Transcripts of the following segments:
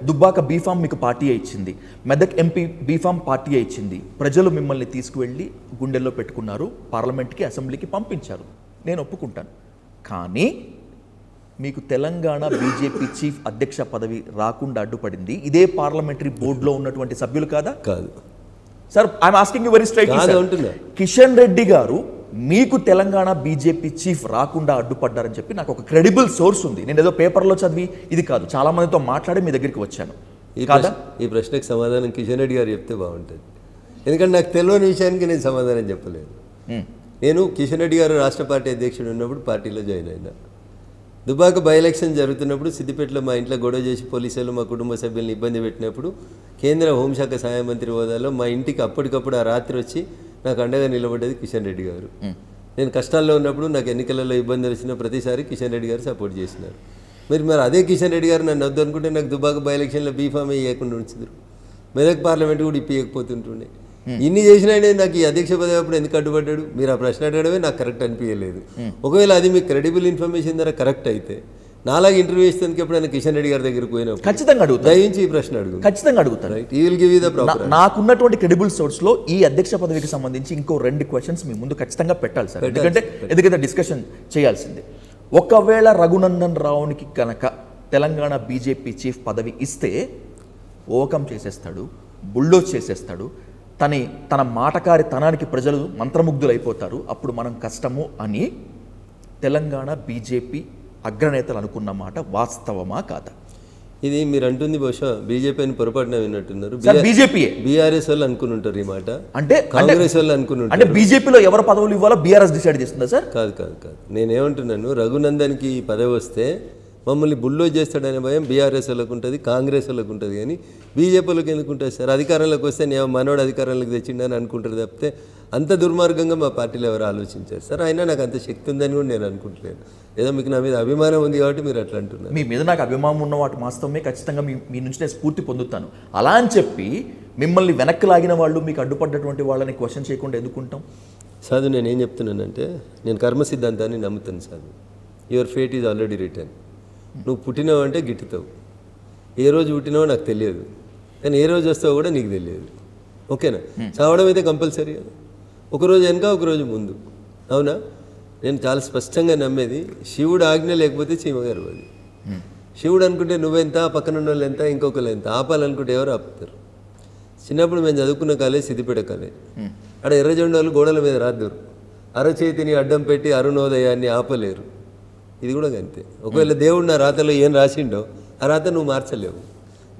Dubbaka B Pharm మీకు పార్టీయే ఇచ్చింది, మెదక్ ఎంపీ బీఫామ్ పార్టీయే ఇచ్చింది, ప్రజలు మిమ్మల్ని తీసుకువెళ్ళి గుండెల్లో పెట్టుకున్నారు, పార్లమెంట్కి అసెంబ్లీకి పంపించారు, నేను ఒప్పుకుంటాను. కానీ మీకు తెలంగాణ బీజేపీ చీఫ్ అధ్యక్ష పదవి రాకుండా అడ్డుపడింది ఇదే పార్లమెంటరీ బోర్డులో ఉన్నటువంటి సభ్యులు కాదా? కాదు sir, I'm asking you very straight. Kishan Reddy గారు మీకు తెలంగాణ బీజేపీ చీఫ్ రాకుండా అడ్డుపడ్డారని చెప్పి నాకు ఒక క్రెడిబుల్ సోర్స్ ఉంది. నేను ఏదో పేపర్లో చదివి ఇది కాదు, చాలా మందితో మాట్లాడి మీ దగ్గరికి వచ్చాను. ఈ ప్రశ్నకు సమాధానం కిషన్ రెడ్డి గారు చెప్తే బాగుంటుంది. ఎందుకంటే నాకు తెలియని విషయానికి నేను సమాధానం చెప్పలేదు. నేను కిషన్ రెడ్డి గారు రాష్ట్ర పార్టీ అధ్యక్షుడు ఉన్నప్పుడు పార్టీలో జాయిన్ అయినా. దుబ్బాక బై ఎలక్షన్ జరుగుతున్నప్పుడు సిద్దిపేటలో మా ఇంట్లో గొడవ చేసి పోలీసులు మా కుటుంబ సభ్యులను ఇబ్బంది పెట్టినప్పుడు కేంద్ర హోంశాఖ సహాయ మంత్రి హోదాలో మా ఇంటికి అప్పటికప్పుడు ఆ రాత్రి వచ్చి నాకు అండగా నిలబడ్డది కిషన్ రెడ్డి గారు. నేను కష్టాల్లో ఉన్నప్పుడు నాకు ఎన్నికలలో ఇబ్బందులు వచ్చిన ప్రతిసారి కిషన్ రెడ్డి గారు సపోర్ట్ చేసినారు. మరి అదే కిషన్ రెడ్డి గారు నన్ను వద్దు అనుకుంటే నాకు దుబ్బాక బై ఎలక్షన్లో బీఫామ్ ఇవ్వకుండా ఉంచుతారు, మెదక్ పార్లమెంట్ కూడా ఇప్పియకపోతుంటుండే. ఇన్ని చేసినా నాకు ఈ అధ్యక్ష పదవి అప్పుడు ఎందుకు అడ్డుపడ్డాడు? మీరు ఆ ప్రశ్న అడగడమే నాకు కరెక్ట్ అనిపించలేదు. ఒకవేళ అది మీకు క్రెడిబుల్ ఇన్ఫర్మేషన్ ద్వారా కరెక్ట్ అయితే నాలాగా ఇంటర్వ్యూ ఇస్తానికి ఎప్పుడైనా కిషన్ రెడ్డి గారి దగ్గరికి పోయినప్పుడు ఖచ్చితంగా అడుగుతాను, దయచేసి ఈ ప్రశ్న అడుగు, ఖచ్చితంగా అడుగుతాను. నాకున్నటువంటి క్రెడిబుల్ సోర్స్ లో ఈ అధ్యక్ష పదవికి సంబంధించి ఇంకో 2 క్వశ్చన్స్ మీ ముందు ఖచ్చితంగా పెట్టాలి సార్, ఎందుకంటే డిస్కషన్ చేయాల్సిందే. ఒకవేళ రఘునందన్ రావునికి కనుక తెలంగాణ బీజేపీ చీఫ్ పదవి ఇస్తే ఓవకమ్ చేసేస్తాడు, బుల్డోజ్ చేసేస్తాడు, తన మాటకారితనానికి ప్రజలు మంత్రముగ్ధులైపోతారు, అప్పుడు మనం కష్టము అని తెలంగాణ బీజేపీ అగ్రనేతలు అనుకున్న మాట వాస్తవమా కాదా? ఇది మీరు అంటుంది బహుశా బీజేపీని పొరపాటున విన్నట్టున్నారు. బీజేపీ బీఆర్ఎస్ వాళ్ళు అనుకుని ఉంటారు ఈ మాట, అంటే కాంగ్రెస్ వాళ్ళు అనుకుని ఉంటారు. అంటే బీజేపీలో ఎవరు పదవులు ఇవ్వాలో బీఆర్ఎస్ డిసైడ్ చేస్తుందా సార్? కాదు కాదు కాదు, నేనేమంటున్నాను, రఘునందన్కి పదవి వస్తే మమ్మల్ని బుల్డోజ్ చేస్తాడనే భయం బీఆర్ఎస్ వాళ్ళకు ఉంటుంది, కాంగ్రెస్ వాళ్ళకు ఉంటుంది. కానీ బీజేపీలోకి ఎందుకు ఉంటుంది సార్? అధికారంలోకి వస్తే నేను మనోడు అధికారంలోకి తెచ్చిండని అనుకుంటారు తప్పితే అంత దుర్మార్గంగా మా పార్టీలో ఎవరు ఆలోచించారు సార్? అయినా నాకు అంత శక్తి ఉందని కూడా నేను అనుకుంటలేను. ఏదో మీకు నా మీద అభిమానం ఉంది కాబట్టి మీరు అట్లా అంటున్నారు. మీ మీద నాకు అభిమానం ఉన్న వాటి వాస్తవమే, ఖచ్చితంగా మీ నుంచి నేను స్ఫూర్తి పొందుతాను. అలా అని చెప్పి మిమ్మల్ని వెనక్కి లాగిన వాళ్ళు, మీకు అడ్డుపడ్డటువంటి వాళ్ళని క్వశ్చన్ చేయకుండా ఎందుకుంటాం? సాధు, నేనేం చెప్తున్నానంటే నేను కర్మ సిద్ధాంతాన్ని నమ్ముతాను సాధు. Your fate is already return. నువ్వు పుట్టినావు అంటే గిట్టుతావు. ఏ రోజు పుట్టినావో నాకు తెలియదు, కానీ ఏ రోజు వస్తావో కూడా నీకు తెలియదు. ఓకేనా? చావడం అయితే కంపల్సరీ కదా, ఒకరోజు వెనక ఒకరోజు ముందు. అవునా? నేను చాలా స్పష్టంగా నమ్మేది శివుడు ఆజ్ఞ లేకపోతే చీమగారు అది. శివుడు అనుకుంటే నువ్వెంత, పక్కన ఉన్న వాళ్ళు ఎంత, ఇంకొకరు ఎంత, ఆపాలనుకుంటే ఎవరు ఆపుతారు? చిన్నప్పుడు మేము చదువుకున్న కాలేజ్ సిద్దిపేట కాలేజ్. అక్కడ ఎర్రజెండాలు గోడల మీద రాద్దరు, అరచేతిని అడ్డం పెట్టి అరుణోదయాన్ని ఆపలేరు. ఇది కూడా అంతే. ఒకవేళ దేవుడు నా రాతలో ఏం రాసిండో ఆ రాత నువ్వు మార్చలేవు,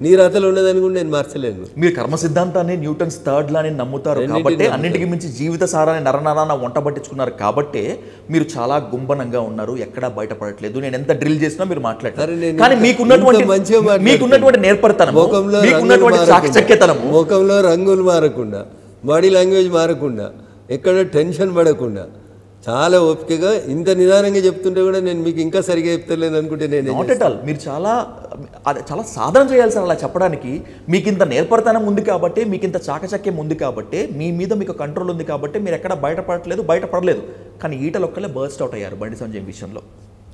నీ రాతలో ఉన్నదని కూడా నేను మార్చలేను. మీరు కర్మ సిద్ధాంతాన్ని న్యూటన్స్ థర్డ్ లా నమ్ముతారు కాబట్టి, అన్నింటికి మించి జీవిత సారాన్ని నరనరాన వంట పట్టించుకున్నారు కాబట్టి మీరు చాలా గుంబనంగా ఉన్నారు, ఎక్కడా బయటపడట్లేదు. నేను ఎంత డ్రిల్ చేసినా మీరు మాట్లాడతారు. కానీ మీకున్నటువంటి నేర్పరితనం, చాకచక్యతనము, ముఖంలో రంగులు మారకుండా, బాడీ లాంగ్వేజ్ మారకుండా, ఎక్కడ టెన్షన్ పడకుండా చాలా ఓపికగా ఇంత నిదానంగా చెప్తుంటే కూడా నేను మీకు ఇంకా సరిగా చెప్తలేను అనుకుంటే నేను నాట్ ఎట్ ఆల్. మీరు చాలా సాధన చేయాలి సార్ అలా చెప్పడానికి. మీకు ఇంత నేర్పరితనం ఉంది కాబట్టి, మీకు ఇంత చాకచక్యం ఉంది కాబట్టి, మీ మీద మీకు కంట్రోల్ ఉంది కాబట్టి మీరు ఎక్కడ బయటపడలేదు. కానీ ఈటలు ఒక్కలే బర్స్ట్ అవుట్ అయ్యారు బండి సంజయ్ విషయంలో.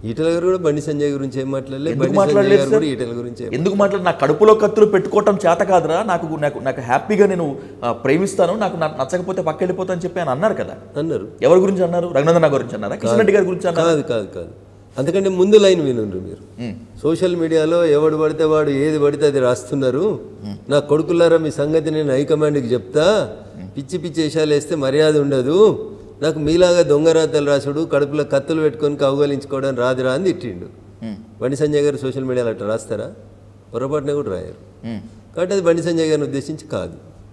ఈటల గారు కూడా బండి సంజయ్ గురించి ఏం మాట్లాడలేదు. ఈటల గురించి ఎందుకు మాట్లాడలేదు? నా కడుపులో కత్తులు పెట్టుకోవటం చేత కాదురా, నాకు హ్యాపీగా నేను ప్రేమిస్తాను, నాకు నచ్చకపోతే పక్కెళ్ళిపోతా అని చెప్పి అని అన్నారు కదా. అన్నారు. ఎవరి గురించి అన్నారు? రఘునందన్ గురించి అన్నారా? కిషన్ రెడ్డి గారి గురించి అన్నారు? కాదు. అంతకంటే ముందు లైన్ వినుండ్రు మీరు. సోషల్ మీడియాలో ఎవడు పడితే వాడు ఏది పడితే అది రాస్తున్నారు, నా కొడుకులారా మీ సంగతి నేను హైకమాండ్కి చెప్తా, పిచ్చి వేషాలు వేస్తే మర్యాద ఉండదు, నాకు మీలాగా దొంగ రాతలు రాసుడు, కడుపులో కత్తులు పెట్టుకొని కౌగలించుకోవడం రాదురా అని తిట్టిండు. బండి సంజయ్ గారు సోషల్ మీడియాలో అట్లా రాస్తారా? పొరపాటున కూడా రాయారు. కాబట్టి అది బండి సంజయ్ గారిని ఉద్దేశించి కాదు.